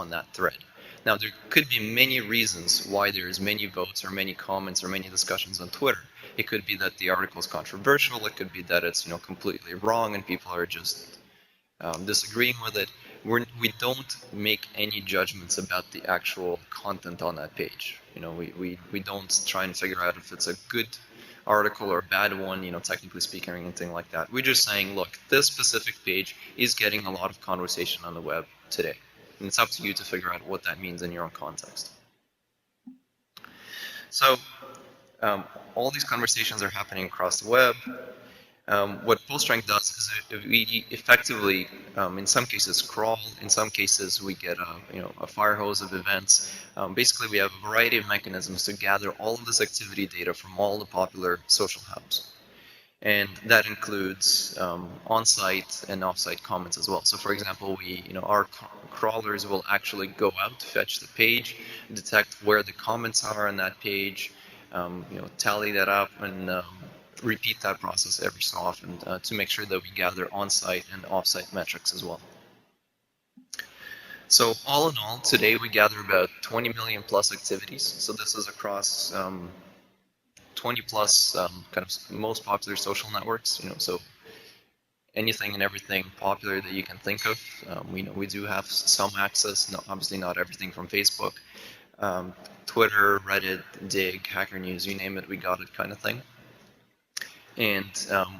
on that thread. Now, there could be many reasons why there's many votes or many comments or many discussions on Twitter. It could be that the article is controversial. It could be that it's completely wrong and people are just disagreeing with it. We don't make any judgments about the actual content on that page. We don't try and figure out if it's a good article or a bad one, technically speaking, or anything like that. We're just saying, look, this specific page is getting a lot of conversation on the web today. And it's up to you to figure out what that means in your own context. So all these conversations are happening across the web. What PostRank does is we effectively, in some cases, crawl. In some cases, we get a fire hose of events. Basically, we have a variety of mechanisms to gather all of this activity data from all the popular social hubs. And that includes on-site and off-site comments as well. So, for example, our crawlers will actually go out to fetch the page, detect where the comments are on that page, tally that up, and repeat that process every so often to make sure that we gather on-site and off-site metrics as well. So all in all, today we gather about 20 million plus activities. So this is across 20 plus kind of most popular social networks. So anything and everything popular that you can think of. We do have some access, obviously not everything from Facebook, Twitter, Reddit, Dig, Hacker News, you name it, we got it kind of thing. And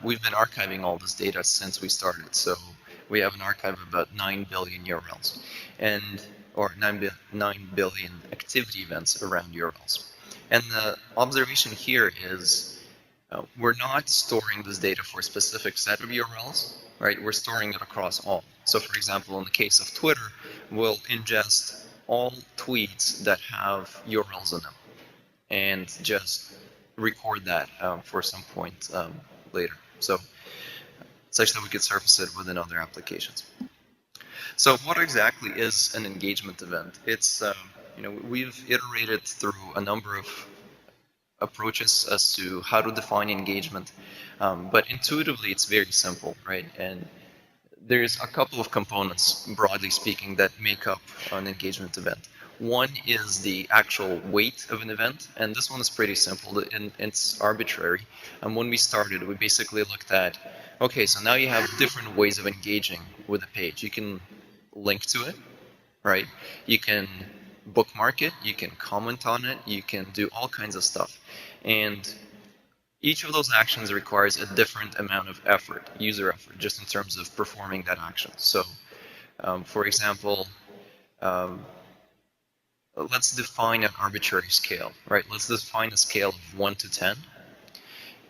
we've been archiving all this data since we started. So we have an archive of about 9 billion URLs, or 9 billion activity events around URLs. And the observation here is we're not storing this data for a specific set of URLs, right? We're storing it across all. So for example, in the case of Twitter, we'll ingest all tweets that have URLs in them and just record that for some point later. So such that we could surface it within other applications. So what exactly is an engagement event? It's, we've iterated through a number of approaches as to how to define engagement, but intuitively it's very simple, right? And there's a couple of components, broadly speaking, that make up an engagement event. One is the actual weight of an event, and this one is pretty simple, and it's arbitrary. And when we started, we basically looked at, okay, so now you have different ways of engaging with a page. You can link to it, right? You can bookmark it, you can comment on it, you can do all kinds of stuff. And each of those actions requires a different amount of effort, user effort, just in terms of performing that action. So, for example, let's define an arbitrary scale, right? Let's define a scale of 1 to 10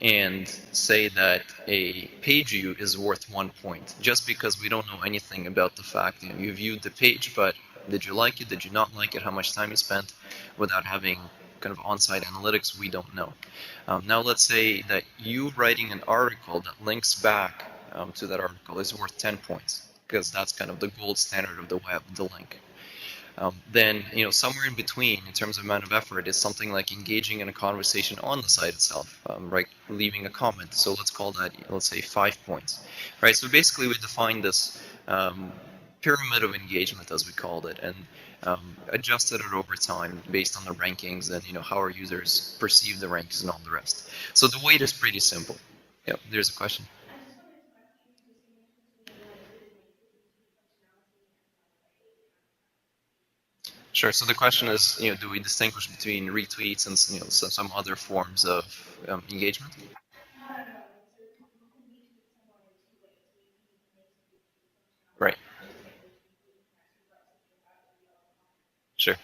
and say that a page view is worth 1 point, just because we don't know anything about the fact that you viewed the page, but did you like it, did you not like it, how much time you spent, without having kind of on-site analytics, we don't know. Now let's say that you writing an article that links back to that article is worth 10 points, because that's kind of the gold standard of the web, the link. Then somewhere in between in terms of amount of effort is something like engaging in a conversation on the site itself, right? Leaving a comment. So let's call that, let's say, 5 points, right? So basically we defined this pyramid of engagement, as we called it, and adjusted it over time based on the rankings and how our users perceive the rankings and all the rest. So the weight is pretty simple. Yeah, there's a question. Sure. So the question is, do we distinguish between retweets and some other forms of engagement? Right. Sure.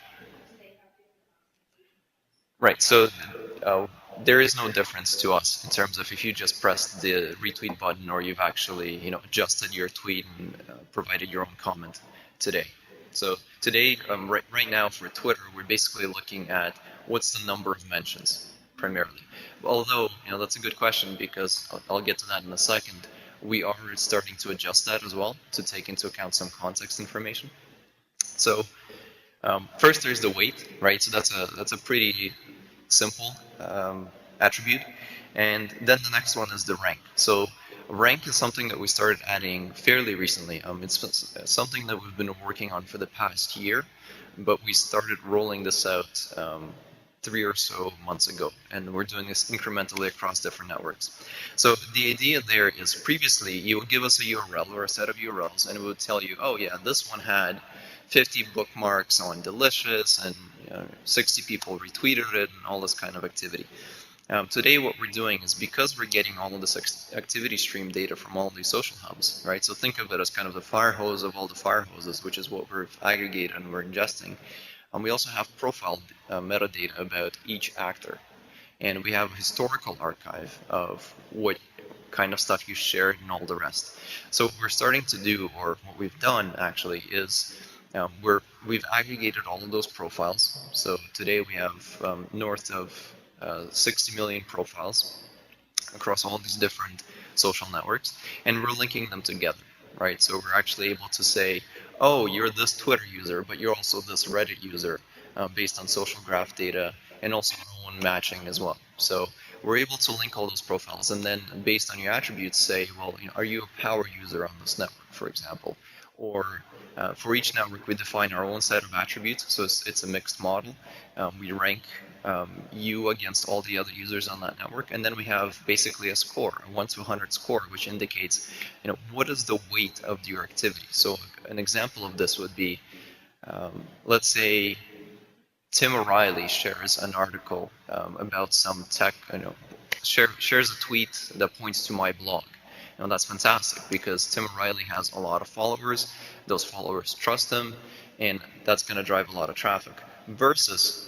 Right. So there is no difference to us in terms of if you just pressed the retweet button or you've actually adjusted your tweet and provided your own comment today. So today, right now for Twitter, we're basically looking at what's the number of mentions primarily. Although that's a good question, because I'll get to that in a second. We are starting to adjust that as well to take into account some context information. So first there's the weight, right? So that's a pretty simple attribute. And then the next one is the rank. So rank is something that we started adding fairly recently. It's something that we've been working on for the past year, but we started rolling this out 3 or so months ago, and we're doing this incrementally across different networks. So the idea there is previously you would give us a URL or a set of URLs, and it would tell you, oh yeah, this one had 50 bookmarks on Delicious, and 60 people retweeted it, and all this kind of activity. Today, what we're doing is, because we're getting all of this activity stream data from all of these social hubs, right? So think of it as kind of the fire hose of all the fire hoses, which is what we're aggregating and we're ingesting. We also have profile metadata about each actor. And we have a historical archive of what kind of stuff you shared and all the rest. So what we're starting to do, or what we've done actually, is we've aggregated all of those profiles. So today we have north of 60 million profiles across all these different social networks, and we're linking them together, right? So we're actually able to say, oh, you're this Twitter user, but you're also this Reddit user, based on social graph data and also our own matching as well. So we're able to link all those profiles, and then based on your attributes, say, well, are you a power user on this network, for example? Or for each network, we define our own set of attributes, so it's a mixed model. We rank you against all the other users on that network, and then we have basically a score, a 1 to 100 score, which indicates, what is the weight of your activity. So an example of this would be, let's say Tim O'Reilly shares an article about some tech, shares a tweet that points to my blog. That's fantastic, because Tim O'Reilly has a lot of followers. Those followers trust him, and that's going to drive a lot of traffic. Versus,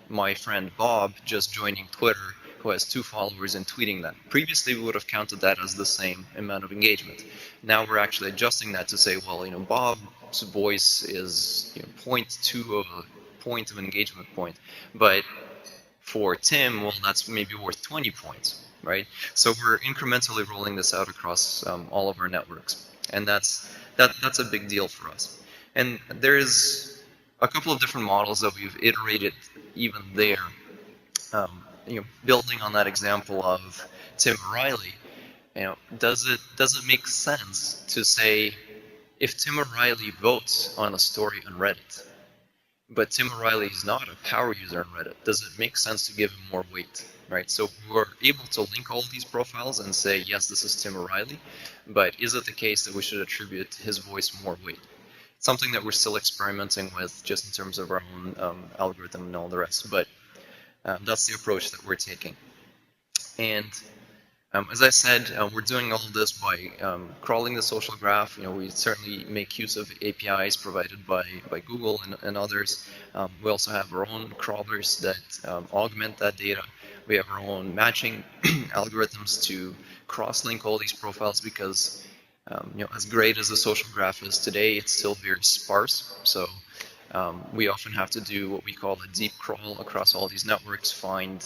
my friend Bob just joining Twitter, who has 2 followers and tweeting that. Previously, we would have counted that as the same amount of engagement. Now we're actually adjusting that to say, well, Bob's voice is 0.2 of a point of an engagement point, but for Tim, well, that's maybe worth 20 points, right? So we're incrementally rolling this out across all of our networks, and that's a big deal for us. And there's a couple of different models that we've iterated even there. Building on that example of Tim O'Reilly, does it make sense to say, if Tim O'Reilly votes on a story on Reddit, but Tim O'Reilly is not a power user on Reddit, does it make sense to give him more weight, right? So we're able to link all these profiles and say, yes, this is Tim O'Reilly, but is it the case that we should attribute his voice more weight? It's something that we're still experimenting with, just in terms of our own algorithm and all the rest, but that's the approach that we're taking. And as I said, we're doing all of this by crawling the social graph. We certainly make use of APIs provided by Google and others. We also have our own crawlers that augment that data. We have our own matching algorithms to cross-link all these profiles, because as great as the social graph is today, it's still very sparse. So we often have to do what we call a deep crawl across all these networks, find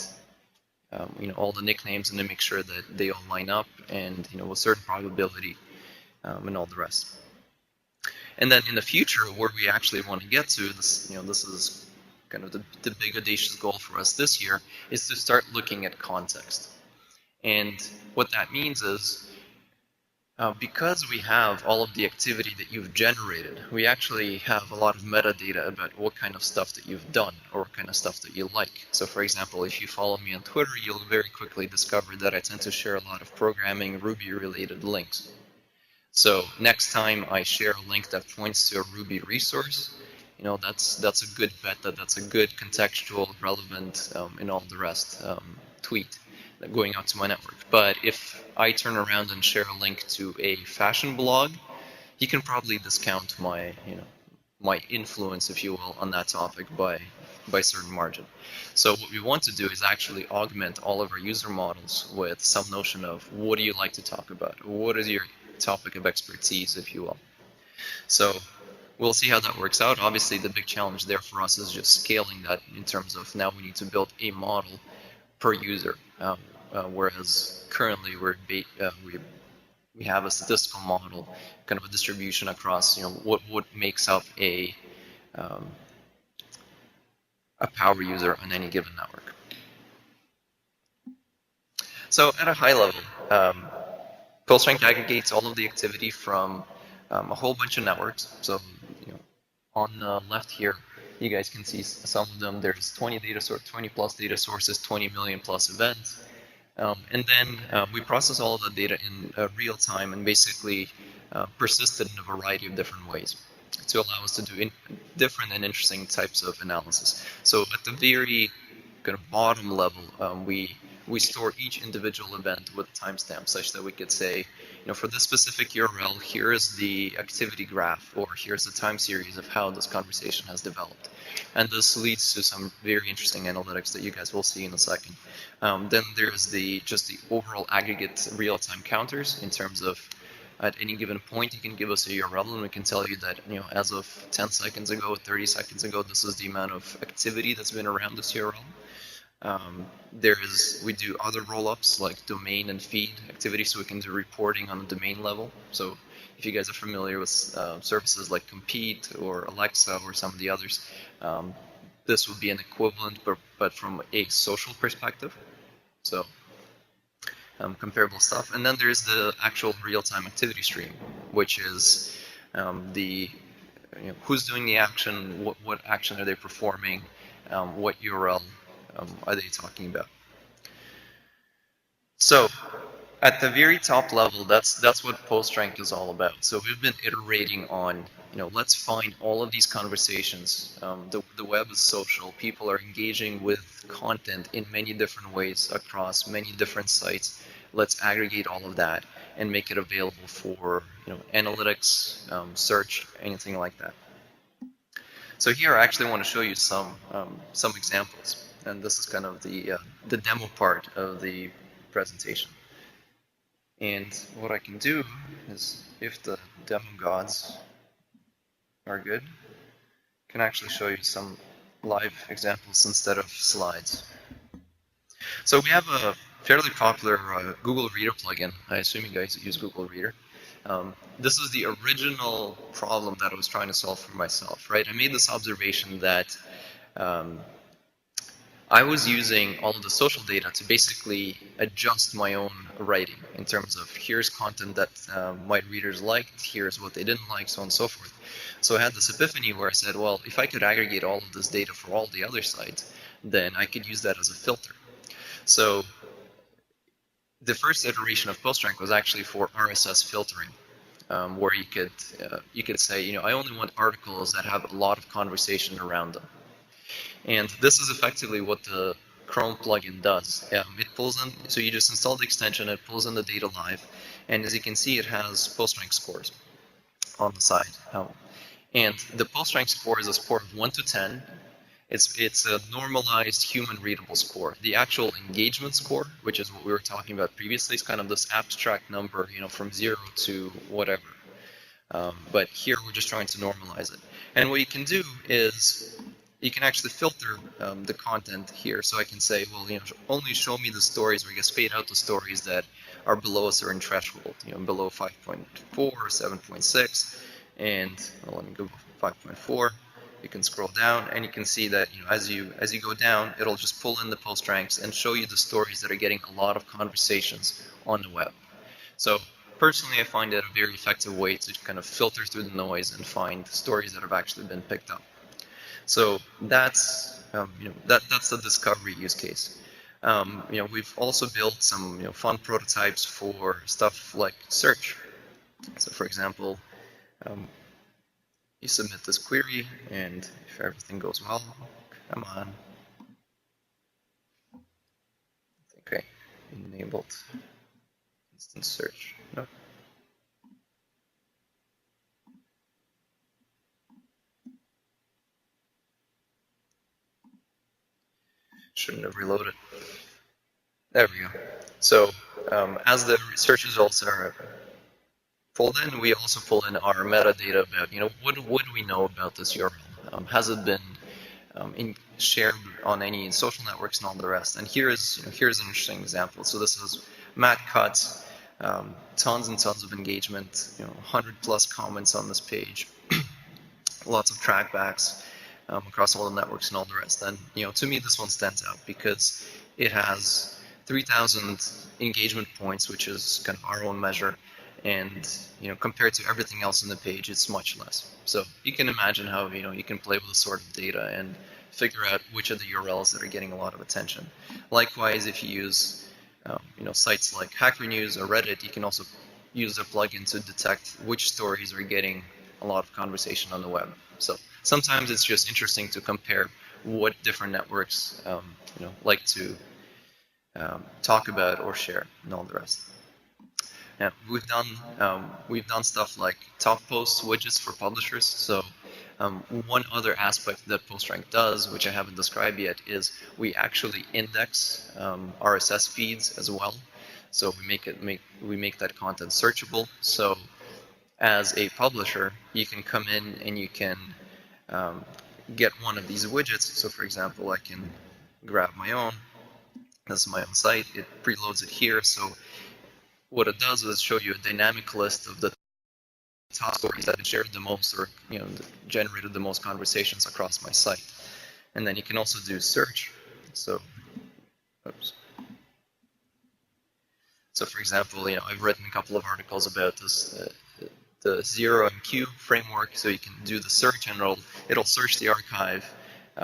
all the nicknames, and then make sure that they all line up, and with certain probability, and all the rest. And then in the future, where we actually want to get to, this is kind of the big audacious goal for us this year, is to start looking at context. And what that means is, because we have all of the activity that you've generated, we actually have a lot of metadata about what kind of stuff that you've done, or what kind of stuff that you like. So for example, if you follow me on Twitter, you'll very quickly discover that I tend to share a lot of programming, Ruby-related links. So next time I share a link that points to a Ruby resource, that's a good bet that that's a good contextual, relevant, and all the rest tweet going out to my network. But if I turn around and share a link to a fashion blog, you can probably discount my my influence, if you will, on that topic by a certain margin. So what we want to do is actually augment all of our user models with some notion of, what do you like to talk about? What is your topic of expertise, if you will? So we'll see how that works out. Obviously, the big challenge there for us is just scaling that, in terms of now we need to build a model per user, whereas currently we have a statistical model, kind of a distribution across what makes up a power user on any given network. So at a high level, PostRank aggregates all of the activity from a whole bunch of networks. So, on the left here, you guys can see some of them. There's 20 plus data sources, 20 million plus events. And then we process all of the data in real time and basically persist it in a variety of different ways to allow us to do different and interesting types of analysis. So at the very kind of bottom level, we store each individual event with a timestamp such that we could say, for this specific URL, here's the activity graph, or here's the time series of how this conversation has developed. And this leads to some very interesting analytics that you guys will see in a second. Then there's just the overall aggregate real-time counters in terms of at any given point, you can give us a URL and we can tell you that, as of 10 seconds ago, 30 seconds ago, this is the amount of activity that's been around this URL. We do other roll-ups like domain and feed activity, so we can do reporting on the domain level. So if you guys are familiar with services like Compete or Alexa or some of the others, this would be an equivalent, but from a social perspective. So comparable stuff. And then there's the actual real-time activity stream, which is who's doing the action, what action are they performing, what URL are they talking about. So at the very top level, that's what PostRank is all about. So we've been iterating on, let's find all of these conversations. The web is social. People are engaging with content in many different ways across many different sites. Let's aggregate all of that and make it available for analytics, search, anything like that. So here I actually want to show you some examples, and this is kind of the demo part of the presentation. And what I can do is, if the demo gods are good, I can actually show you some live examples instead of slides. So we have a fairly popular Google Reader plugin. I assume you guys use Google Reader. This is the original problem that I was trying to solve for myself, right? I made this observation that I was using all of the social data to basically adjust my own writing in terms of here's content that my readers liked, here's what they didn't like, so on and so forth. So I had this epiphany where I said, well, if I could aggregate all of this data for all the other sites, then I could use that as a filter. So the first iteration of PostRank was actually for RSS filtering, where you could say, I only want articles that have a lot of conversation around them. And this is effectively what the Chrome plugin does. It pulls in, so you just install the extension, it pulls in the data live, and as you can see, it has PostRank scores on the side. And the PostRank score is a score of 1 to 10. It's a normalized human readable score. The actual engagement score, which is what we were talking about previously, is kind of this abstract number, from 0 to whatever. But here we're just trying to normalize it. And what you can do is you can actually filter the content here. So I can say, well, only show me the stories, or I guess fade out the stories that are below a certain threshold, below 5.4 or 7.6. And let me go 5.4. You can scroll down and you can see that as you go down, it'll just pull in the post ranks and show you the stories that are getting a lot of conversations on the web. So personally, I find it a very effective way to kind of filter through the noise and find stories that have actually been picked up. So that's that's the discovery use case. We've also built some fun prototypes for stuff like search. So for example, you submit this query, and if everything goes well, come on. Okay, enabled instant search. No. Shouldn't have reloaded. There we go. So as the search results are pulled in, we also pull in our metadata about, what do we know about this URL? Has it been shared on any social networks and all the rest? And here's an interesting example. So this is Matt Cuts, tons and tons of engagement, 100 plus comments on this page, lots of trackbacks across all the networks and all the rest. And to me, this one stands out because it has 3,000 engagement points, which is kind of our own measure, and compared to everything else on the page, it's much less. So you can imagine how you can play with the sort of data and figure out which of the URLs that are getting a lot of attention. Likewise, if you use sites like Hacker News or Reddit, you can also use a plugin to detect which stories are getting a lot of conversation on the web. So sometimes it's just interesting to compare what different networks like to talk about or share and all the rest. Now we've done stuff like top post widgets for publishers. So one other aspect that PostRank does, which I haven't described yet, is we actually index RSS feeds as well. So we make that content searchable. So as a publisher, you can come in and you can get one of these widgets. So for example, I can grab my own. This is my own site. It preloads it here. So what it does is show you a dynamic list of the top stories that shared the most or generated the most conversations across my site. And then you can also do search. So, oops. So for example, I've written a couple of articles about this, the ZeroMQ framework. So you can do the search, and it'll search the archive,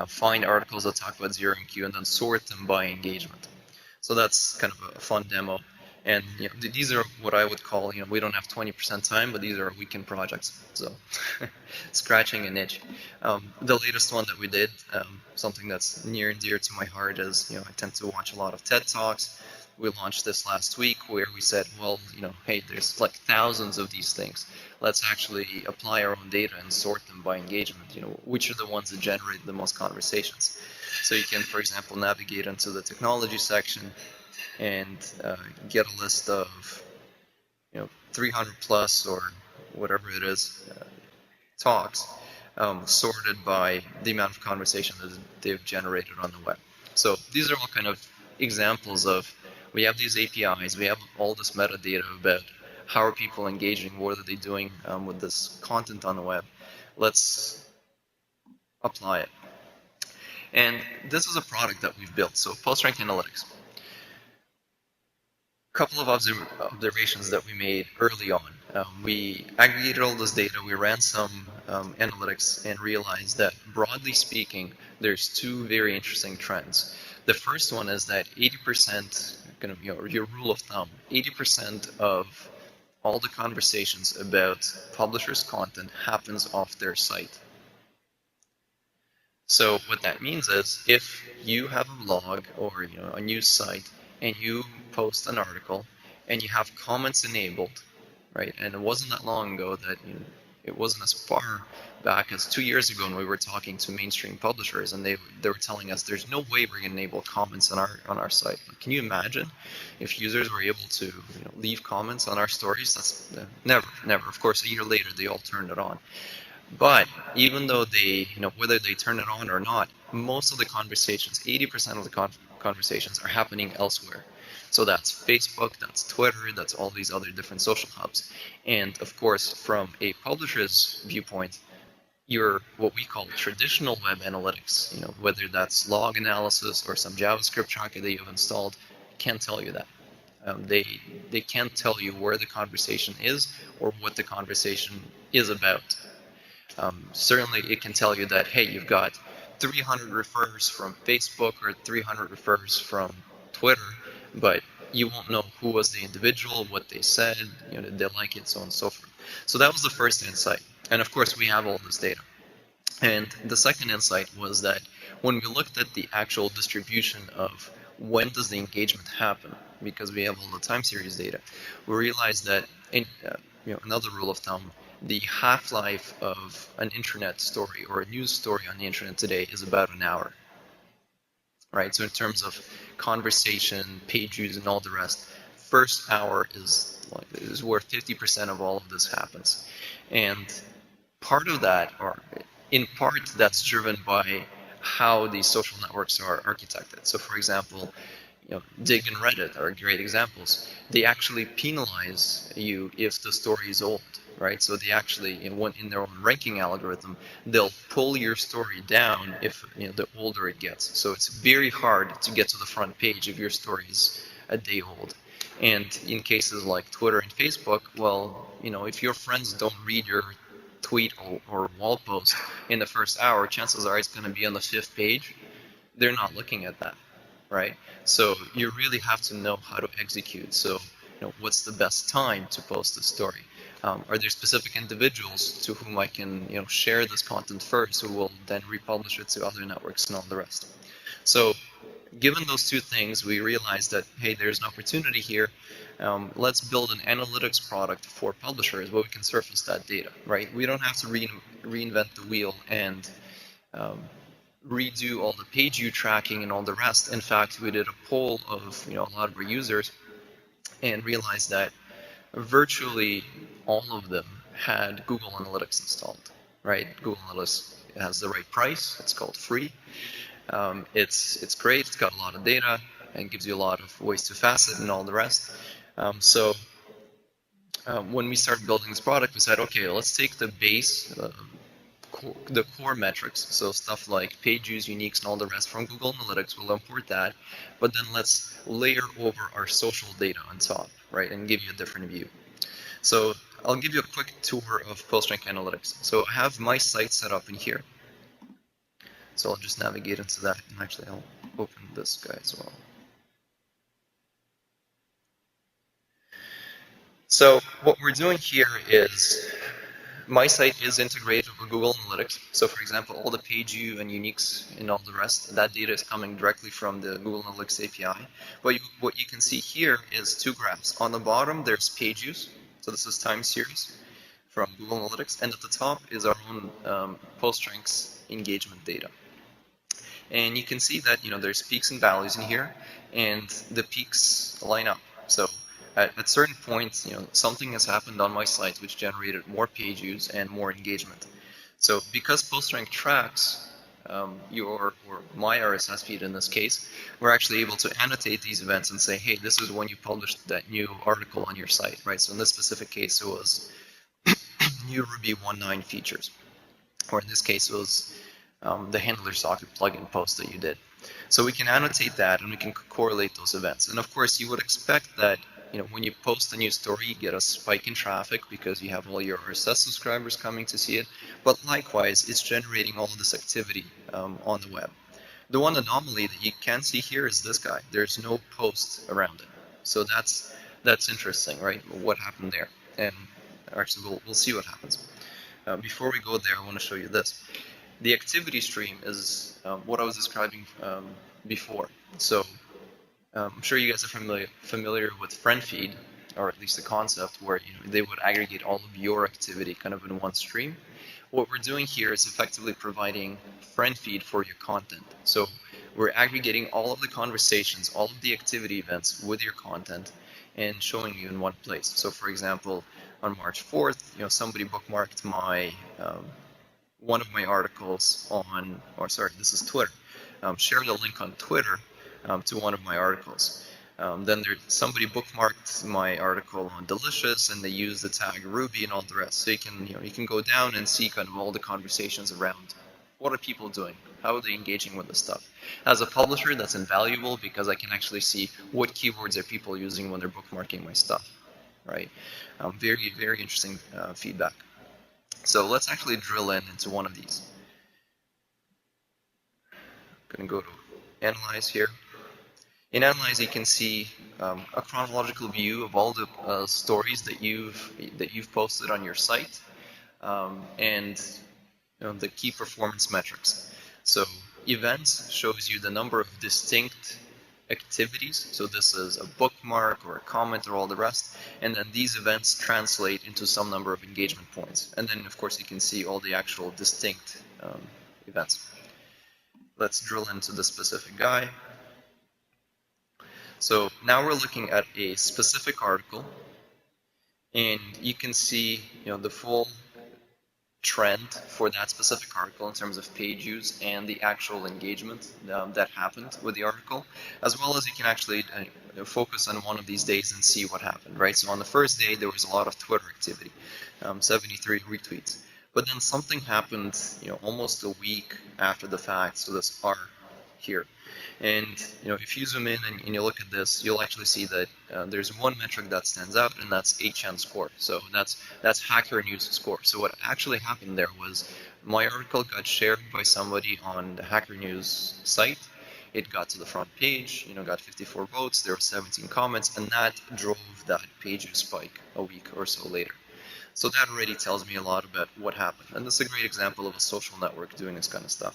find articles that talk about ZeroMQ, and then sort them by engagement. So that's kind of a fun demo. And these are what I would call, we don't have 20% time, but these are weekend projects. So scratching an itch. The latest one that we did, something that's near and dear to my heart, is I tend to watch a lot of TED Talks. We launched this last week where we said, well, hey, there's like thousands of these things. Let's actually apply our own data and sort them by engagement. Which are the ones that generate the most conversations. So you can, for example, navigate into the technology section and get a list of 300 plus or whatever it is talks sorted by the amount of conversation that they've generated on the web. So these are all kind of examples of, we have these APIs, we have all this metadata about how are people engaging, what are they doing with this content on the web. Let's apply it. And this is a product that we've built, so PostRank Analytics. Couple of observations that we made early on. We aggregated all this data, we ran some analytics, and realized that, broadly speaking, there's two very interesting trends. The first one is that 80%, kind of your rule of thumb, 80% of all the conversations about publishers' content happens off their site. So what that means is, if you have a blog or a news site and you post an article and you have comments enabled, right? And it wasn't that long ago that it wasn't as far back as 2 years ago when we were talking to mainstream publishers, and they were telling us there's no way we're going to enable comments on our site. Can you imagine if users were able to leave comments on our stories? That's never. Of course, a year later they all turned it on. But even though they, whether they turn it on or not, most of the conversations, 80% of the conversations are happening elsewhere. So that's Facebook, that's Twitter, that's all these other different social hubs. And of course, from a publisher's viewpoint, your what we call traditional web analytics, whether that's log analysis or some JavaScript tracker that you've installed, can't tell you that. They can't tell you where the conversation is or what the conversation is about. Certainly it can tell you that, hey, you've got 300 refers from Facebook or 300 refers from Twitter, but you won't know who was the individual, what they said, did they like it, so on and so forth. So that was the first insight. And of course, we have all this data. And the second insight was that when we looked at the actual distribution of when does the engagement happen, because we have all the time series data, we realized that another rule of thumb, the half-life of an internet story or a news story on the internet today is about an hour, right? So in terms of conversation, page views, and all the rest, first hour is where 50% of all of this happens. And part of that, or in part, that's driven by how these social networks are architected. So for example, Dig and Reddit are great examples. They actually penalize you if the story is old, right? So they actually, in their own ranking algorithm, they'll pull your story down if the older it gets. So it's very hard to get to the front page if your story is a day old. And in cases like Twitter and Facebook, well, if your friends don't read your tweet or wall post in the first hour, chances are it's going to be on the 5th page. They're not looking at that, right? So you really have to know how to execute. So, what's the best time to post a story? Are there specific individuals to whom I can, share this content first, who will then republish it to other networks and all the rest? So, given those two things, we realized that, hey, there's an opportunity here. Let's build an analytics product for publishers where we can surface that data, right? We don't have to reinvent the wheel and redo all the page view tracking and all the rest. In fact, we did a poll of a lot of our users and realized that virtually all of them had Google Analytics installed, right? Google Analytics has the right price. It's called free. It's great. It's got a lot of data and gives you a lot of ways to facet and all the rest. So when we started building this product, we said, okay, let's take the base, the core metrics, so stuff like page views, uniques, and all the rest from Google Analytics. We'll import that, but then let's layer over our social data on top, right, and give you a different view. So I'll give you a quick tour of PostRank Analytics. So I have my site set up in here. So I'll just navigate into that, and actually I'll open this guy as well. So what we're doing here is my site is integrated with Google Analytics. So for example, all the page view and uniques and all the rest, that data is coming directly from the Google Analytics API. But what you can see here is two graphs. On the bottom, there's page views. So this is time series from Google Analytics. And at the top is our own PostRank's engagement data. And you can see that there's peaks and valleys in here, and the peaks line up. So at certain points, something has happened on my site which generated more page views and more engagement. So because PostRank tracks your or my RSS feed in this case, we're actually able to annotate these events and say, hey, this is when you published that new article on your site, right? So in this specific case, it was new Ruby 1.9 features, or in this case, it was the handler socket plugin post that you did. So we can annotate that and we can correlate those events. And of course, you would expect that when you post a new story, you get a spike in traffic because you have all your RSS subscribers coming to see it. But likewise, it's generating all of this activity on the web. The one anomaly that you can see here is this guy. There's no post around it. So that's interesting, right? What happened there? And actually, we'll see what happens. Before we go there, I want to show you this. The activity stream is what I was describing before. So I'm sure you guys are familiar with friend feed, or at least the concept where they would aggregate all of your activity kind of in one stream. What we're doing here is effectively providing friend feed for your content. So we're aggregating all of the conversations, all of the activity events with your content and showing you in one place. So for example, on March 4th, somebody bookmarked my one of my articles on, this is Twitter. Shared a link on Twitter to one of my articles. Then somebody bookmarked my article on Delicious, and they used the tag Ruby and all the rest. So you can go down and see kind of all the conversations around what are people doing, how are they engaging with this stuff. As a publisher, that's invaluable because I can actually see what keywords are people using when they're bookmarking my stuff, right? Very, very interesting feedback. So let's actually drill into one of these. I'm going to go to Analyze here. In Analyze, you can see a chronological view of all the stories that you've posted on your site, and the key performance metrics. So events shows you the number of distinct activities. So this is a bookmark or a comment or all the rest, and then these events translate into some number of engagement points. And then of course you can see all the actual distinct events. Let's drill into the specific guy. So now we're looking at a specific article, and you can see the full trend for that specific article in terms of page views and the actual engagement that happened with the article, as well as you can actually focus on one of these days and see what happened, right? So on the first day, there was a lot of Twitter activity, 73 retweets. But then something happened, almost a week after the fact, so this R here. And if you zoom in and you look at this, you'll actually see that there's one metric that stands out, and that's HN score. So that's Hacker News score. So what actually happened there was my article got shared by somebody on the Hacker News site. It got to the front page, got 54 votes, there were 17 comments, and that drove that page view spike a week or so later. So that already tells me a lot about what happened. And this is a great example of a social network doing this kind of stuff,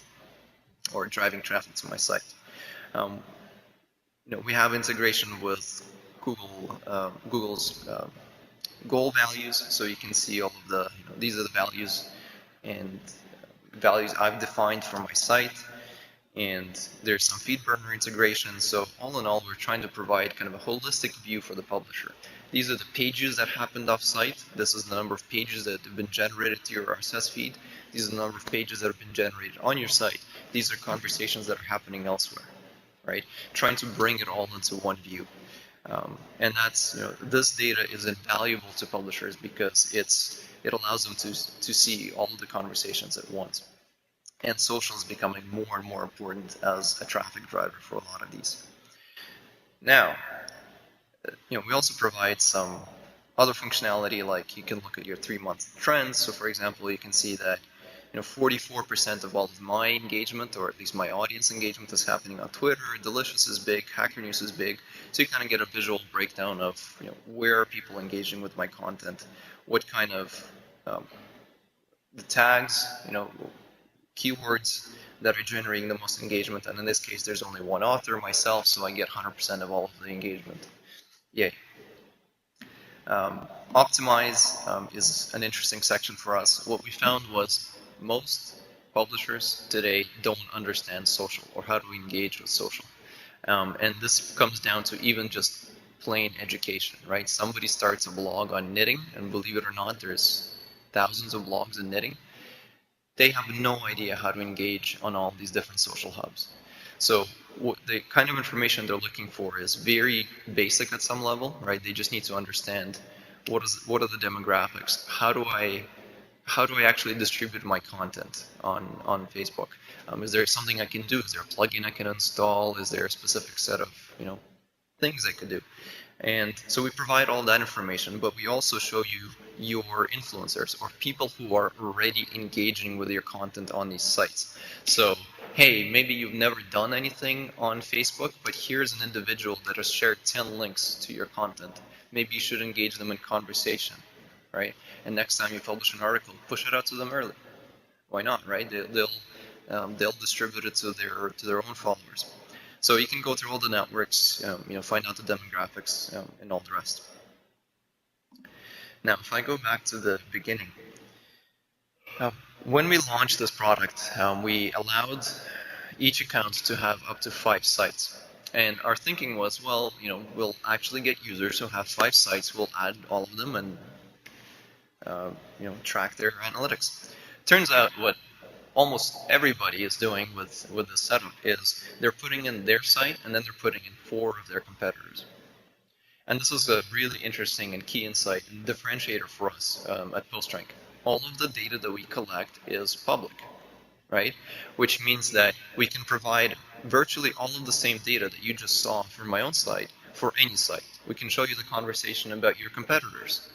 or driving traffic to my site. We have integration with Google's goal values, so you can see all of the, these are the values and values I've defined for my site. And there's some feed burner integration. So all in all, we're trying to provide kind of a holistic view for the publisher. These are the pages that happened off-site. This is the number of pages that have been generated to your RSS feed. These are the number of pages that have been generated on your site. These are conversations that are happening elsewhere, right? Trying to bring it all into one view. And that's, this data is invaluable to publishers because it allows them to see all of the conversations at once. And social is becoming more and more important as a traffic driver for a lot of these. Now, we also provide some other functionality, like you can look at your 3-month trends. So for example, you can see that 44% of all of my engagement, or at least my audience engagement, is happening on Twitter. Delicious is big, Hacker News is big. So you kind of get a visual breakdown of where are people engaging with my content, what kind of the tags, keywords that are generating the most engagement. And in this case, there's only one author, myself, so I get 100% of all of the engagement. Yay. Optimize is an interesting section for us. What we found was most publishers today don't understand social, or how to engage with social. And this comes down to even just plain education, right? Somebody starts a blog on knitting, and believe it or not, there's thousands of blogs in knitting. They have no idea how to engage on all these different social hubs. So the kind of information they're looking for is very basic at some level, right? They just need to understand what are the demographics. How do I actually distribute my content on Facebook? Is there something I can do? Is there a plugin I can install? Is there a specific set of things I could do? And so we provide all that information, but we also show you your influencers, or people who are already engaging with your content on these sites. So, hey, maybe you've never done anything on Facebook, but here's an individual that has shared 10 links to your content. Maybe you should engage them in conversation, right? And next time you publish an article, push it out to them early. Why not, right? They'll distribute it to their own followers. So you can go through all the networks, find out the demographics, and all the rest. Now, if I go back to the beginning, when we launched this product, we allowed each account to have up to 5 sites. And our thinking was, well, we'll actually get users who have 5 sites, we'll add all of them and track their analytics. Turns out what almost everybody is doing with this setup is they're putting in their site, and then they're putting in 4 of their competitors. And this is a really interesting and key insight and differentiator for us at PostRank. All of the data that we collect is public, right? Which means that we can provide virtually all of the same data that you just saw from my own site for any site. We can show you the conversation about your competitors.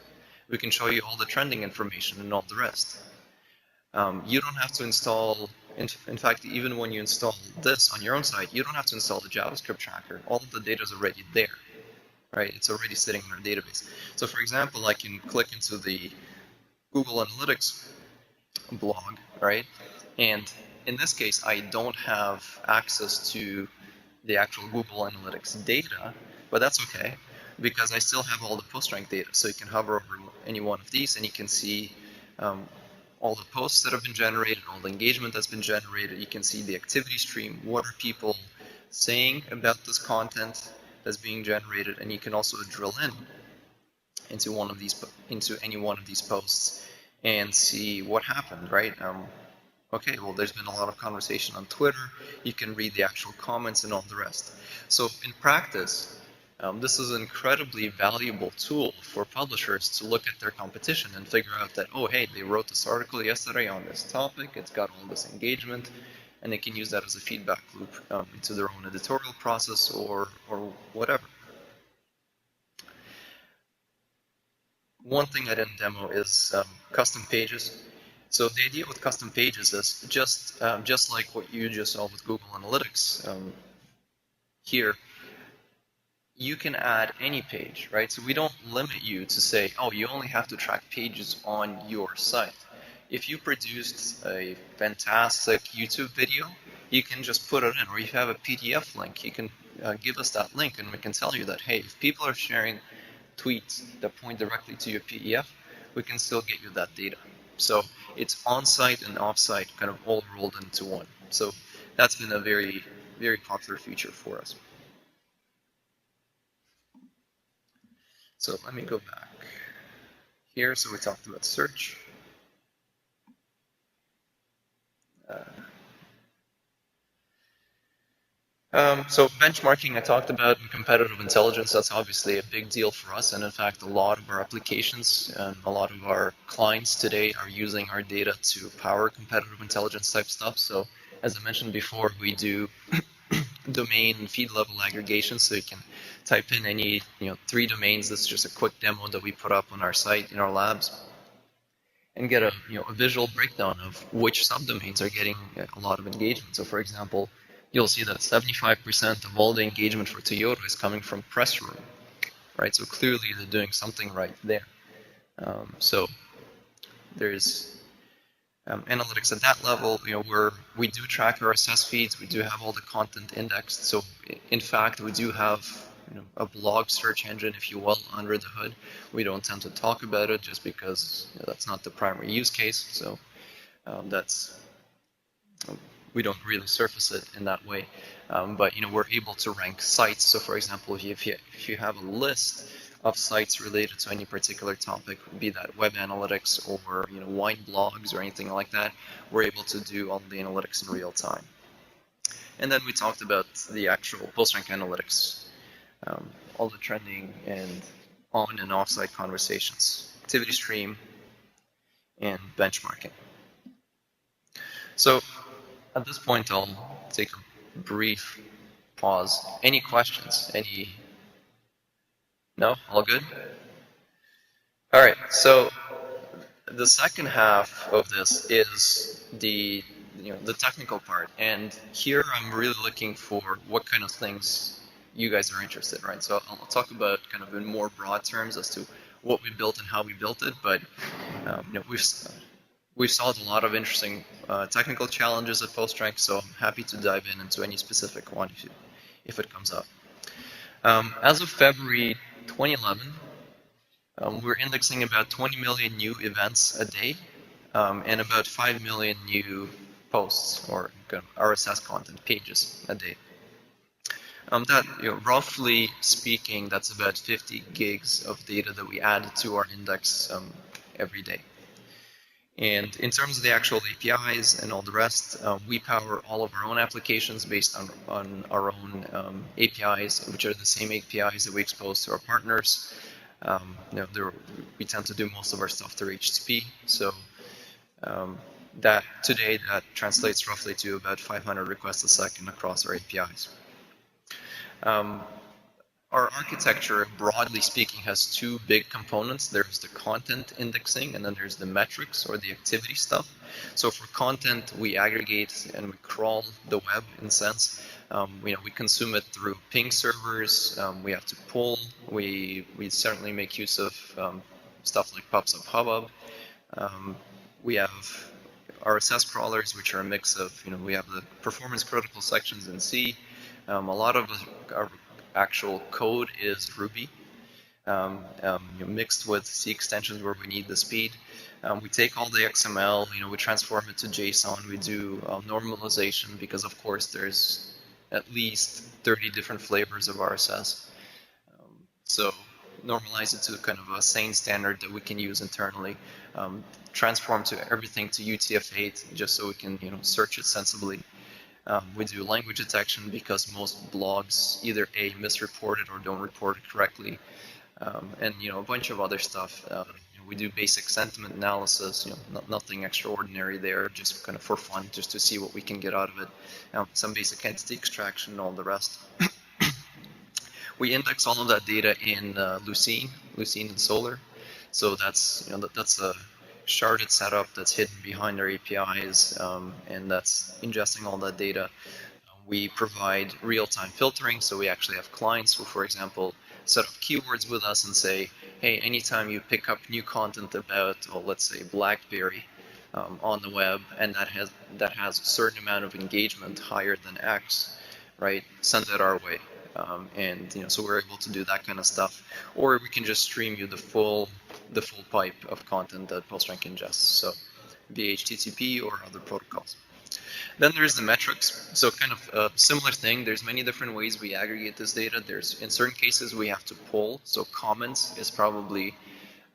We can show you all the trending information and all the rest. You don't have to install, in fact, even when you install this on your own site, you don't have to install the JavaScript tracker. All of the data is already there, right? It's already sitting in our database. So for example, I can click into the Google Analytics blog, right? And in this case, I don't have access to the actual Google Analytics data, but that's okay, because I still have all the PostRank data. So you can hover over any one of these, and you can see all the posts that have been generated, all the engagement that's been generated. You can see the activity stream. What are people saying about this content that's being generated? And you can also drill into any one of these posts and see what happened, right? Okay, well, there's been a lot of conversation on Twitter. You can read the actual comments and all the rest. So in practice, this is an incredibly valuable tool for publishers to look at their competition and figure out that, oh, hey, they wrote this article yesterday on this topic. It's got all this engagement. and they can use that as a feedback loop into their own editorial process or whatever. One thing I didn't demo is custom pages. So the idea with custom pages is just like what you just saw with Google Analytics here, you can add any page, right? So we don't limit you to say, oh, you only have to track pages on your site. If you produced a fantastic YouTube video, you can just put it in, or if you have a PDF link, you can give us that link and we can tell you that, hey, if people are sharing tweets that point directly to your PDF, we can still get you that data. So it's on-site and off-site kind of all rolled into one. So that's been a very, very popular feature for us. So let me go back here. So we talked about search. So benchmarking I talked about, and competitive intelligence, that's obviously a big deal for us. And in fact, a lot of our applications and a lot of our clients today are using our data to power competitive intelligence type stuff. So as I mentioned before, we do domain and feed level aggregation, so you can type in any 3 domains. This is just a quick demo that we put up on our site in our labs, and get a visual breakdown of which subdomains are getting a lot of engagement. So for example, you'll see that 75% of all the engagement for Toyota is coming from press room, right? So clearly they're doing something right there. So there's analytics at that level, where we do track RSS feeds, we do have all the content indexed. So in fact, we do have a blog search engine, if you will, under the hood. We don't tend to talk about it just because that's not the primary use case. So we don't really surface it in that way. But we're able to rank sites. So for example, if you have a list of sites related to any particular topic, be that web analytics or wine blogs or anything like that, we're able to do all the analytics in real time. And then we talked about the actual PostRank Analytics, all the trending and on and off-site conversations, activity stream, and benchmarking. So at this point, I'll take a brief pause. Any questions? No? All good? All right, so the second half of this is the technical part, and here I'm really looking for what kind of things you guys are interested in, right? So I'll talk about kind of in more broad terms as to what we built and how we built it, but we've solved a lot of interesting technical challenges at PostRank, so I'm happy to dive into any specific one if it comes up. As of February 2011, we're indexing about 20 million new events a day, and about 5 million new posts or kind of RSS content pages a day. That, roughly speaking, that's about 50 gigs of data that we add to our index every day. And in terms of the actual APIs and all the rest, we power all of our own applications based on our own APIs, which are the same APIs that we expose to our partners. We tend to do most of our stuff through HTTP, so that today that translates roughly to about 500 requests a second across our APIs. Our architecture, broadly speaking, has 2 big components. There's the content indexing, and then there's the metrics or the activity stuff. So for content, we aggregate and we crawl the web in a sense. We consume it through ping servers. We have to pull. We certainly make use of stuff like PubSub Hubbub. We have RSS crawlers, which are a mix of, we have the performance critical sections in C. A lot of our actual code is Ruby, mixed with C extensions where we need the speed. We take all the XML, we transform it to JSON. We do normalization because, of course, there's at least 30 different flavors of RSS. So normalize it to kind of a sane standard that we can use internally. Transform to everything to UTF-8 just so we can, search it sensibly. We do language detection because most blogs either misreport it or don't report it correctly, and a bunch of other stuff. we do basic sentiment analysis, nothing extraordinary there, just kind of for fun, just to see what we can get out of it. Some basic entity extraction and all the rest. We index all of that data in Lucene and Solar. So that's that's a sharded setup that's hidden behind our APIs, and that's ingesting all that data. We provide real-time filtering, so we actually have clients who, for example, set up keywords with us and say, hey, anytime you pick up new content about, well, let's say BlackBerry on the web, and that has a certain amount of engagement higher than X, right? Send it our way, and so we're able to do that kind of stuff, or we can just stream you the full pipe of content that PostRank ingests, so via HTTP or other protocols. Then there's the metrics. So kind of a similar thing. There's many different ways we aggregate this data. There's, in certain cases, we have to poll. So comments is probably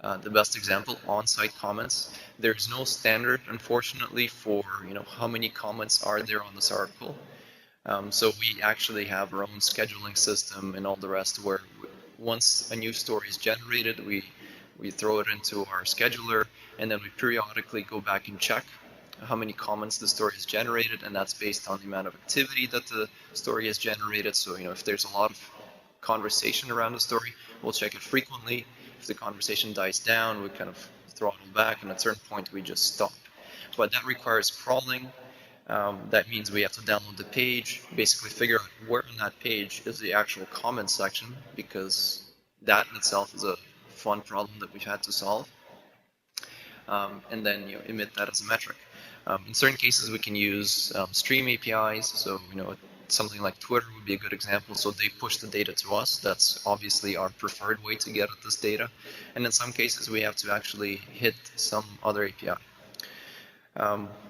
the best example, on-site comments. There's no standard, unfortunately, for how many comments are there on this article. So we actually have our own scheduling system and all the rest, where once a new story is generated, we throw it into our scheduler, and then we periodically go back and check how many comments the story has generated, and that's based on the amount of activity that the story has generated. So if there's a lot of conversation around the story, we'll check it frequently. If the conversation dies down, we kind of throttle back, and at a certain point we just stop. But that requires crawling. That means we have to download the page, basically figure out where on that page is the actual comment section, because that in itself is a fun problem that we've had to solve, and then emit that as a metric. In certain cases, we can use stream APIs. So something like Twitter would be a good example. So they push the data to us. That's obviously our preferred way to get at this data. And in some cases, we have to actually hit some other API.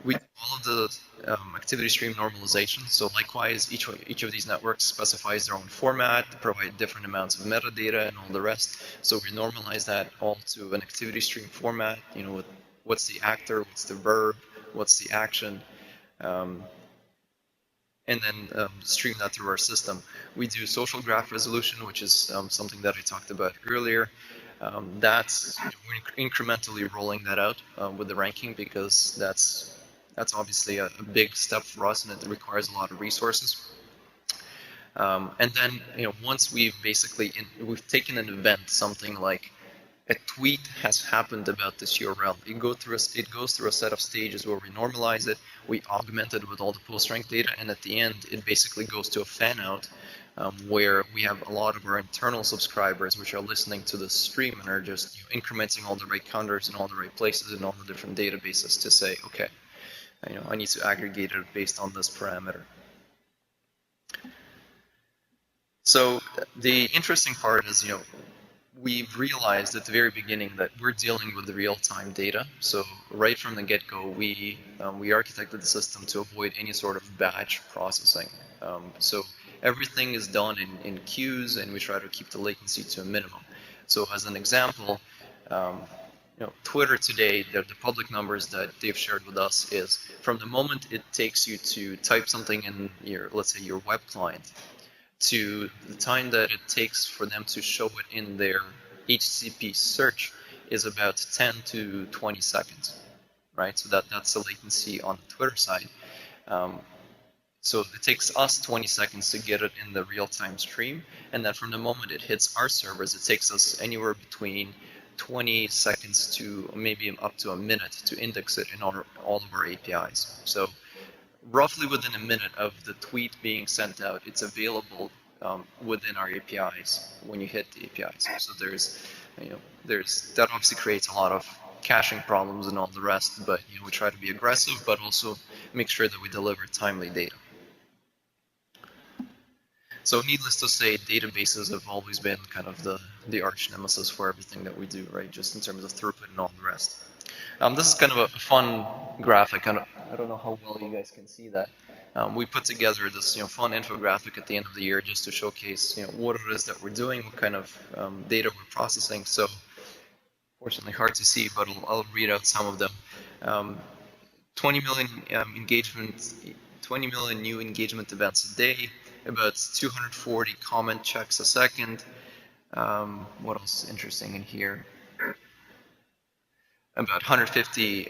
We do all of the activity stream normalization. So likewise, each of these networks specifies their own format, provide different amounts of metadata and all the rest. So we normalize that all to an activity stream format, with what's the actor, what's the verb, what's the action, and then stream that through our system. We do social graph resolution, which is something that I talked about earlier. That's we're incrementally rolling that out with the ranking, because that's obviously a big step for us, and it requires a lot of resources. And then once we've taken an event, something like a tweet has happened about this URL. It goes through a set of stages where we normalize it, we augment it with all the PostRank data, and at the end, it basically goes to a fan out where we have a lot of our internal subscribers which are listening to the stream and are just incrementing all the right counters in all the right places in all the different databases to say, okay, I need to aggregate it based on this parameter. So the interesting part is, we've realized at the very beginning that we're dealing with the real-time data. So right from the get-go, we architected the system to avoid any sort of batch processing. So everything is done in queues, and we try to keep the latency to a minimum. So as an example, Twitter today, the public numbers that they've shared with us is from the moment it takes you to type something in let's say your web client, to the time that it takes for them to show it in their HTTP search is about 10 to 20 seconds, right? So that's the latency on the Twitter side. So it takes us 20 seconds to get it in the real-time stream, and then from the moment it hits our servers, it takes us anywhere between 20 seconds to maybe up to a minute to index it in all of our APIs. So roughly within a minute of the tweet being sent out, it's available within our APIs when you hit the APIs. So that obviously creates a lot of caching problems and all the rest, but we try to be aggressive, but also make sure that we deliver timely data. So needless to say, databases have always been kind of the arch nemesis for everything that we do, right? Just in terms of throughput and all the rest. This is kind of a fun graphic. I don't know how well you guys can see that. We put together this fun infographic at the end of the year just to showcase what it is that we're doing, what kind of data we're processing. So fortunately hard to see, but I'll read out some of them. 20 million 20 million new engagement events a day, about 240 comment checks a second. What else is interesting in here? about 150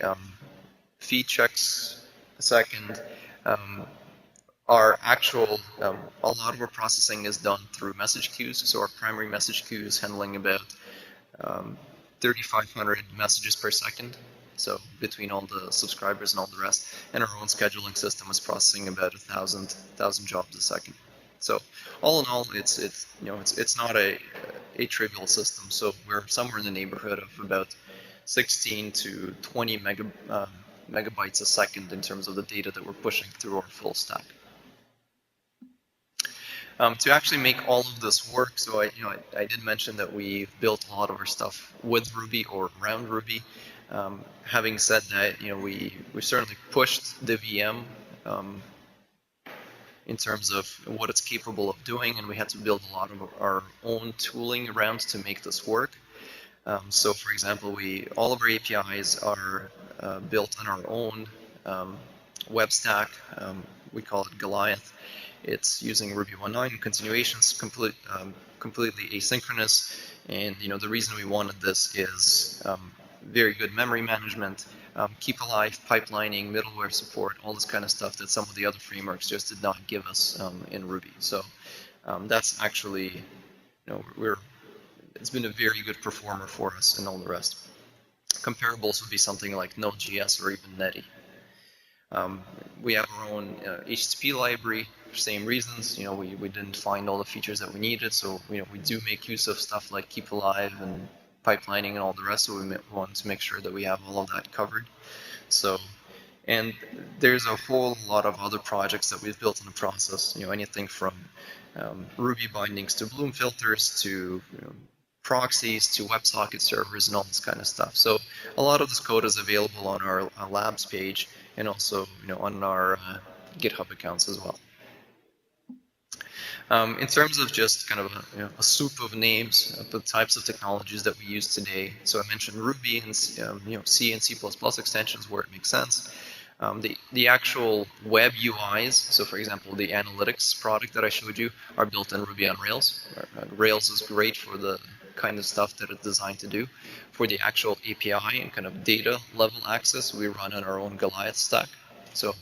feed checks a second. Our actual, a lot of our processing is done through message queues. So our primary message queue is handling about 3,500 messages per second. So between all the subscribers and all the rest, and our own scheduling system is processing about 1,000 jobs a second. So all in all, it's not a trivial system. So we're somewhere in the neighborhood of about 16 to 20 megabytes a second in terms of the data that we're pushing through our full stack. To actually make all of this work, so I did mention that we've built a lot of our stuff with Ruby or around Ruby. Having said that, we certainly pushed the VM in terms of what it's capable of doing, and we had to build a lot of our own tooling around to make this work. So, for example, all of our APIs are built on our own web stack. We call it Goliath. It's using Ruby 1.9 continuations, completely asynchronous. And the reason we wanted this is very good memory management, keep alive pipelining, middleware support, all this kind of stuff that some of the other frameworks just did not give us in Ruby. So that's actually, it's been a very good performer for us and all the rest. Comparables would be something like Node.js or even Netty. We have our own HTTP library, same reasons. We didn't find all the features that we needed, so we do make use of stuff like keep alive and pipelining and all the rest. So we want to make sure that we have all of that covered. So, and there's a whole lot of other projects that we've built in the process. Anything from Ruby bindings to Bloom filters to proxies to WebSocket servers and all this kind of stuff. So a lot of this code is available on our labs page and also on our GitHub accounts as well. In terms of just kind of a soup of names of the types of technologies that we use today, so I mentioned Ruby and C and C++ extensions where it makes sense. The actual web UIs, so for example, the analytics product that I showed you are built in Ruby on Rails. Rails is great for the kind of stuff that it's designed to do. For the actual API and kind of data level access, we run on our own Goliath stack. So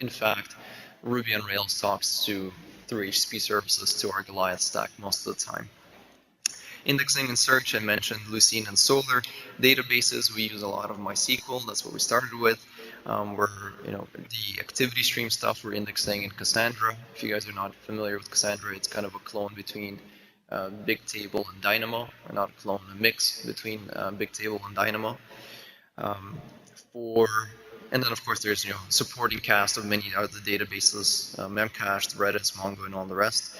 in fact, Ruby on Rails talks through HTTP services to our Goliath stack most of the time. Indexing and search, I mentioned Lucene and Solr. Databases, we use a lot of MySQL. That's what we started with. The activity stream stuff we're indexing in Cassandra. If you guys are not familiar with Cassandra, it's kind of a clone between Bigtable and Dynamo, or not a clone, a mix between Bigtable and Dynamo. And then of course there's supporting cast of many other databases, Memcached, Redis, Mongo, and all the rest.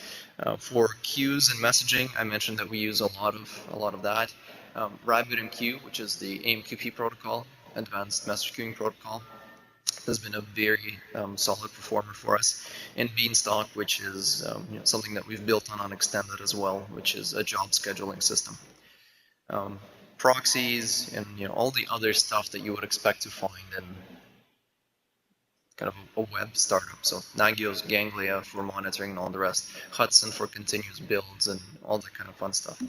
For queues and messaging, I mentioned that we use a lot of that. RabbitMQ, which is the AMQP protocol, Advanced Message Queuing Protocol, has been a very solid performer for us. And Beanstalk, which is something that we've built on Extended as well, which is a job scheduling system. Proxies and all the other stuff that you would expect to find in kind of a web startup. So Nagios, Ganglia for monitoring and all the rest, Hudson for continuous builds and all that kind of fun stuff.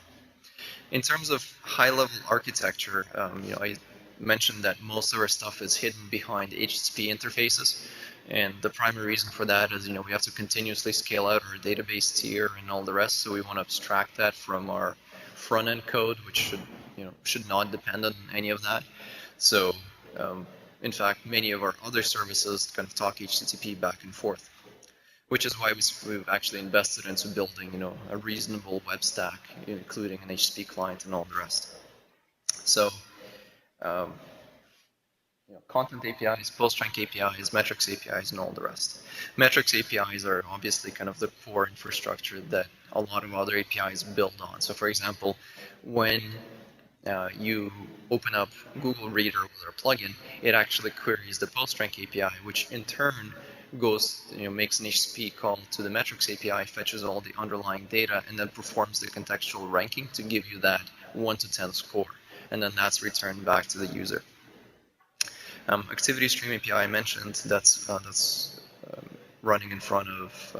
In terms of high-level architecture, I mentioned that most of our stuff is hidden behind HTTP interfaces, and the primary reason for that is we have to continuously scale out our database tier and all the rest. So we want to abstract that from our front-end code, which should not depend on any of that. So in fact, many of our other services kind of talk HTTP back and forth, which is why we've actually invested into building, a reasonable web stack, including an HTTP client and all the rest. So, content APIs, PostRank APIs, metrics APIs, and all the rest. Metrics APIs are obviously kind of the core infrastructure that a lot of other APIs build on. So, for example, when you open up Google Reader with our plugin, it actually queries the PostRank API, which in turn goes, makes an HTTP call to the metrics API, fetches all the underlying data, and then performs the contextual ranking to give you that 1 to 10 score, and then that's returned back to the user. Activity Stream API I mentioned, that's running in front of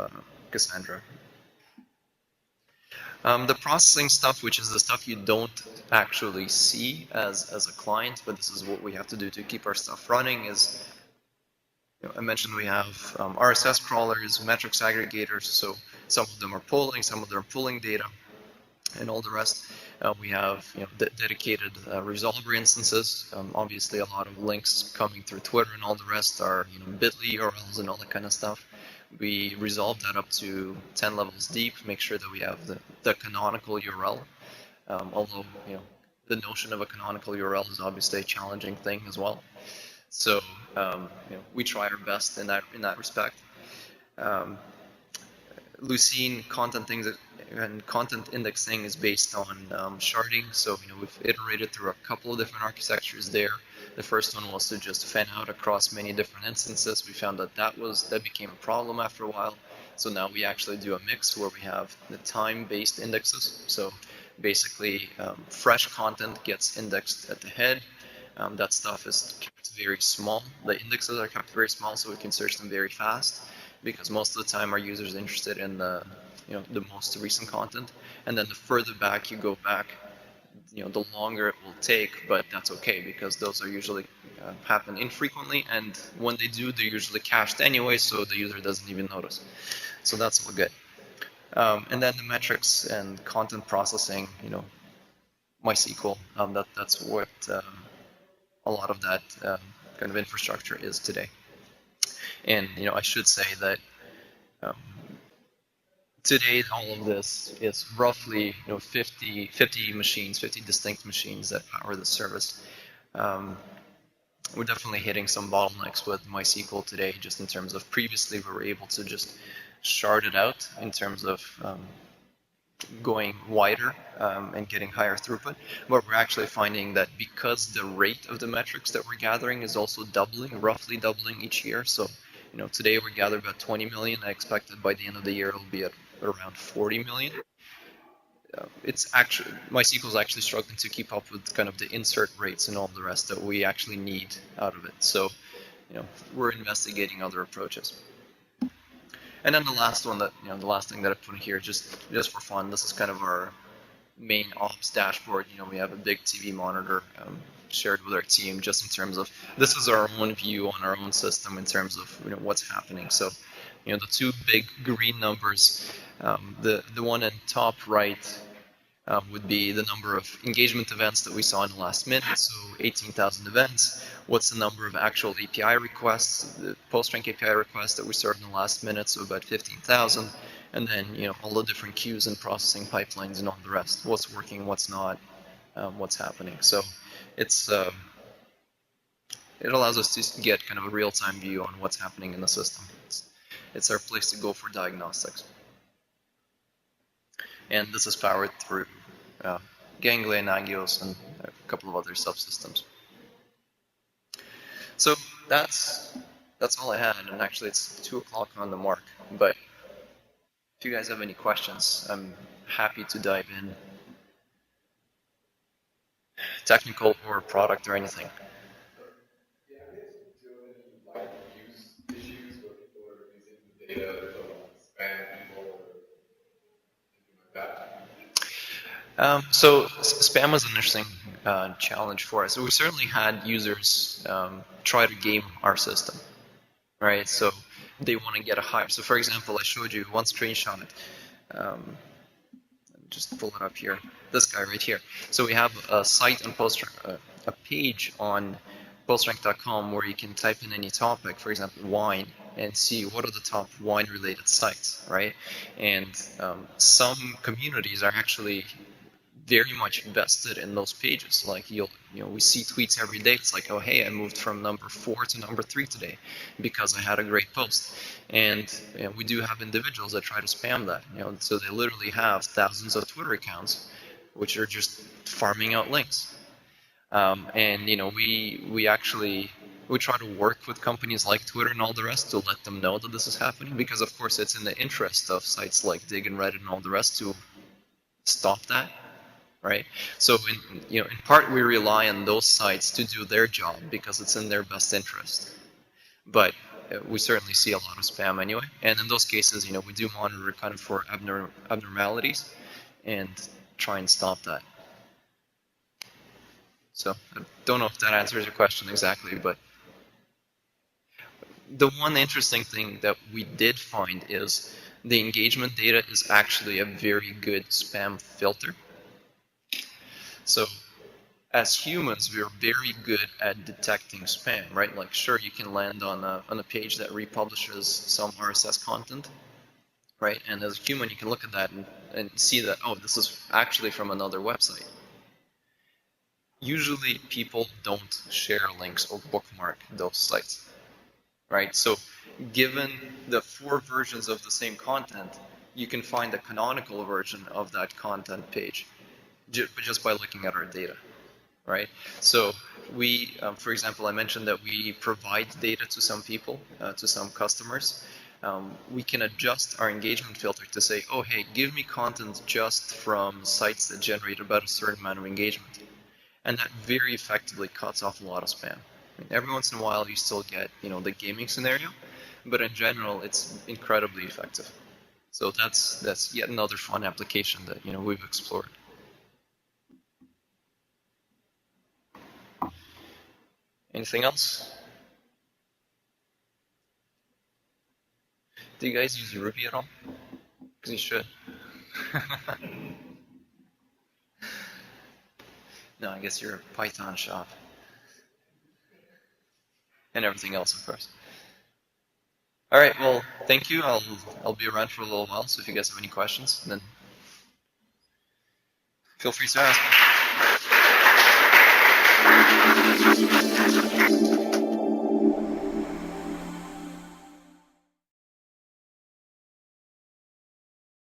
Cassandra. The processing stuff, which is the stuff you don't actually see as a client, but this is what we have to do to keep our stuff running, is, I mentioned we have RSS crawlers, metrics aggregators, so some of them are polling, some of them are pulling data, and all the rest. We have dedicated resolver instances. Obviously, a lot of links coming through Twitter and all the rest are bit.ly URLs and all that kind of stuff. We resolve that up to 10 levels deep, make sure that we have the canonical URL. Although the notion of a canonical URL is obviously a challenging thing as well. So we try our best in that respect. Lucene content things and content indexing is based on sharding. So we've iterated through a couple of different architectures there. The first one was to just fan out across many different instances. We found that became a problem after a while. So now we actually do a mix where we have the time-based indexes. So basically, fresh content gets indexed at the head. That stuff is kept very small. The indexes are kept very small, so we can search them very fast, because most of the time our users are interested in the most recent content. And then the further back you go back, the longer it will take, but that's okay, because those are usually happen infrequently, and when they do, they're usually cached anyway, so the user doesn't even notice. So that's all good. And then the metrics and content processing, MySQL, that's what a lot of that kind of infrastructure is today. And I should say that today all of this is roughly 50 machines, 50 distinct machines that power the service. We're definitely hitting some bottlenecks with MySQL today, just in terms of previously we were able to just shard it out in terms of going wider and getting higher throughput, but we're actually finding that because the rate of the metrics that we're gathering is also roughly doubling each year. So today we gather about 20 million. I expect that by the end of the year it'll be at around 40 million. MySQL is actually struggling to keep up with kind of the insert rates and all the rest that we actually need out of it. So we're investigating other approaches. And then the last one the last thing that I put in here, just for fun, this is kind of our main ops dashboard. We have a big TV monitor shared with our team, just in terms of, this is our own view on our own system in terms of what's happening. So the two big green numbers, the one in top right would be the number of engagement events that we saw in the last minute, so 18,000 events. What's the number of actual API requests, the PostRank API requests that we served in the last minute, so about 15,000. And then all the different queues and processing pipelines and all the rest. What's working, what's not, what's happening. So it allows us to get kind of a real-time view on what's happening in the system. It's our place to go for diagnostics. And this is powered through Ganglia and Agios and a couple of other subsystems. So that's all I had, and actually it's 2 o'clock on the mark. But if you guys have any questions, I'm happy to dive in, technical or product or anything. So spam was an interesting challenge for us. We certainly had users try to game our system, right? So they want to get a higher. So for example, I showed you one screenshot. Just pull it up here. This guy right here. So we have a site on PostRank, a page on postrank.com where you can type in any topic, for example, wine, and see what are the top wine-related sites, right? And some communities are actually very much invested in those pages. Like we see tweets every day. It's like, oh hey, I moved from number 4 to number 3 today because I had a great post. And we do have individuals that try to spam that. So they literally have thousands of Twitter accounts, which are just farming out links. And we try to work with companies like Twitter and all the rest to let them know that this is happening, because of course it's in the interest of sites like Dig and Reddit and all the rest to stop that. Right. So in part we rely on those sites to do their job because it's in their best interest. But we certainly see a lot of spam anyway. And in those cases, we do monitor kind of for abnormalities. and try and stop that. So I don't know if that answers your question exactly, but the one interesting thing that we did find is the engagement data is actually a very good spam filter. So as humans, we're very good at detecting spam, right? Like, sure, you can land on a page that republishes some RSS content, right? And as a human, you can look at that and see that, oh, this is actually from another website. Usually, people don't share links or bookmark those sites, right? So given the 4 versions of the same content, you can find the canonical version of that content page just by looking at our data, right? So we, for example, I mentioned that we provide data to some people, to some customers. We can adjust our engagement filter to say, oh, hey, give me content just from sites that generate about a certain amount of engagement. And that very effectively cuts off a lot of spam. I mean, every once in a while, you still get, the gaming scenario, but in general, it's incredibly effective. So that's yet another fun application that we've explored. Anything else? Do you guys use Ruby at all? Because you should. No, I guess you're a Python shop. And everything else, of course. All right, well, thank you. I'll be around for a little while, so if you guys have any questions, then feel free to ask.